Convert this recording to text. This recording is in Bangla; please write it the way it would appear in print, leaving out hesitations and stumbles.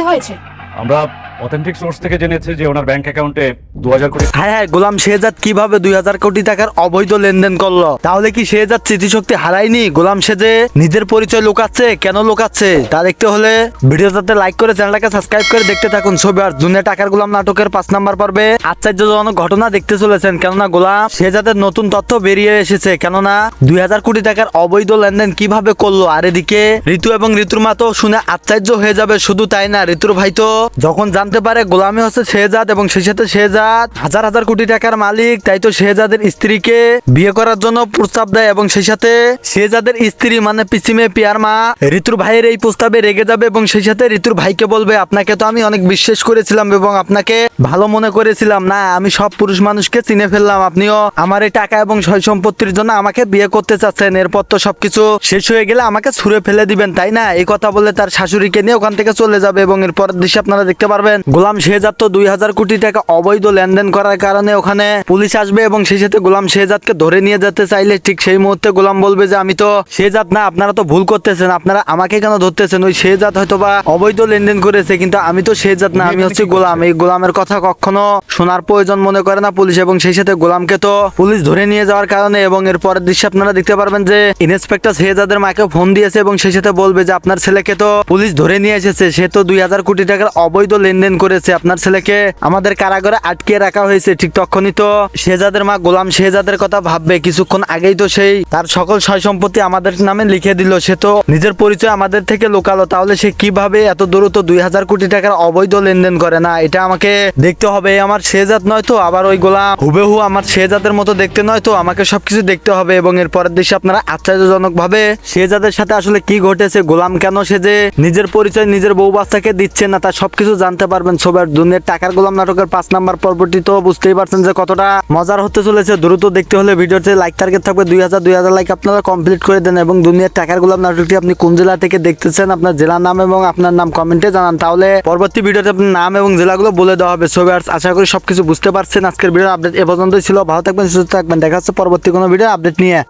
হয়েছে? আমরা অথেন্টিক সোর্স থেকে জেনেছি যে ওনার ব্যাংক অ্যাকাউন্টে 2000 কোটি। হ্যাঁ হ্যাঁ, গোলাম শেহজাদ কিভাবে 2000 কোটি টাকার অবৈধ লেনদেন করলো? তাহলে কি শেহজাদ স্মৃতিশক্তি হারায়নি? গোলাম সেজে নিজের পরিচয় লুকাচ্ছে, কেন লুকাচ্ছে তা দেখতে হলে ভিডিওটাতে লাইক করে চ্যানেলটাকে সাবস্ক্রাইব করে দেখতে থাকুন। ছবি আর দুনিয়া টাকার গোলাম নাটকের 5 নাম্বার পর্বে আশ্চর্যজনক ঘটনা দেখতে চলেছেন। কেননা গোলাম শেহজাদের নতুন তথ্য বেরিয়ে এসেছে। কেননা 2000 কোটি টাকার অবৈধ লেনদেন কিভাবে করলো। আর এদিকে ঋতু এবং ঋতুর মা তো শুনে আশ্চর্য হয়ে যাবে। শুধু তাই না, ঋতুর ভাই তো যখন জানতে পারে গোলামি হচ্ছে শেহজাদ এবং সেই সাথে শেহজাদ হাজার হাজার কোটি টাকার মালিক, তাই তো শেহজাদের স্ত্রীকে বিয়ে করার জন্য প্রস্তাব দেয় এবং সেই সাথে শেহজাদের স্ত্রী মানে পিসিমে পিয়ার মা ঋতুর ভাইয়ের এই প্রস্তাবে রেগে যাবে এবং সেই সাথে ঋতুর ভাইকে বলবে, আপনাকে তো আমি অনেক বিশ্বাস করেছিলাম এবং আপনাকে ভালো মনে করেছিলাম, না আমি সব পুরুষ মানুষকে চিনে ফেললাম, আপনিও আমার এই টাকা এবং সয় সম্পত্তির জন্য আমাকে বিয়ে করতে চাচ্ছেন, এরপর তো সবকিছু শেষ হয়ে গেলে আমাকে ছুঁড়ে ফেলে দিবেন তাই না? এই কথা বলে তার শাশুড়িকে নিয়ে ওখান থেকে চলে যাবে এবং এরপর দৃশ্যে আপনারা দেখতে পারবেন গোলাম শেহজাদ তো 2000 কোটি টাকা অবৈধ লেনদেন করার কারণে ওখানে পুলিশ আসবে এবং সেই সাথে গোলাম শেহজাদকে ধরে নিয়ে যেতে চাইলে ঠিক সেই মুহূর্তে গোলাম বলবে যে আমি তো শেহজাদ না, আপনারা তো ভুল করতেছেন, আপনারা আমাকে কেন ধরতেছেন? ওই শেহজাদ হয়তো বা অবৈধ লেনদেন করেছে কিন্তু আমি তো শেহজাদ না, আমি হচ্ছে গোলাম। এই গোলামের কথা কখনো শোনার প্রয়োজন মনে করে না পুলিশ এবং সেই সাথে গোলামকে তো পুলিশ ধরে নিয়ে যাওয়ার কারণে এবং এর পরের দৃশ্যে আপনারা দেখতে পারবেন যে ইন্সপেক্টর শেহজাদের মাকে ফোন দিয়েছে এবং সেই সাথে বলবে যে আপনার ছেলেকে তো পুলিশ ধরে নিয়ে এসেছে, সে তো 2000 কোটি টাকার অবৈধ লেনদেন করেছে, আপনার ছেলেকে আমাদের কারাগারে আটকে রাখা হয়েছে। ঠিক তখনই তো শেহজাদের মা গোলাম শেহজাদের কথা ভাববে, কিছুক্ষণ আগেই তো সেই তার সকল সয় সম্পত্তি আমাদের নামে লিখে দিল, সে তো নিজের পরিচয় আমাদের থেকে লুকালো, তাহলে সে কিভাবে এত দ্রুত 2000 কোটি টাকার অবৈধ লেনদেন করে? না, এটা আমাকে দেখতে হবে। আমার শেহজাদ নয় তো, আবার ওই গোলাম হুবেহু আমার শেহজাদের মতো দেখতে নয় তো, আমাকে সবকিছু দেখতে হবে। এবং এর পরের দৃশ্যে আপনারা আশ্চর্যজনক ভাবে শেহজাদের সাথে আসলে কি ঘটেছে, গোলাম কেন সে যে নিজের পরিচয় নিজের বউ বাচ্চাকে দিচ্ছে না, তা সবকিছু জানতে পারবেন। সবার দুনিয়ার টাকার গোলাম নাটকের 5 নাম্বার পর্বটি তো বুঝতেই পারছেন যে কতটা মজার হতে চলেছে। দ্রুত দেখতে হলে ভিডিওতে লাইক টার্গেট থাকবে 2000 লাইক আপনারা কমপ্লিট করে দেন এবং দুনিয়ার টাকার গোলাম নাটকটি আপনি কোন জেলা থেকে দেখতেছেন আপনার জেলার নাম এবং আপনার নাম কমেন্টে জানান, তাহলে পরবর্তী ভিডিওতে আপনার নাম এবং জেলাগুলো বলে দেওয়া হবে। সো ভিউয়ার্স, আশা করি সবকিছু বুঝতে পারছেন। আজকের ভিডিও আপডেট এ পর্যন্তই ছিল। ভালো থাকবেন, সুস্থ থাকবেন, দেখা হচ্ছে পরবর্তী কোনো ভিডিও আপডেট নিয়ে।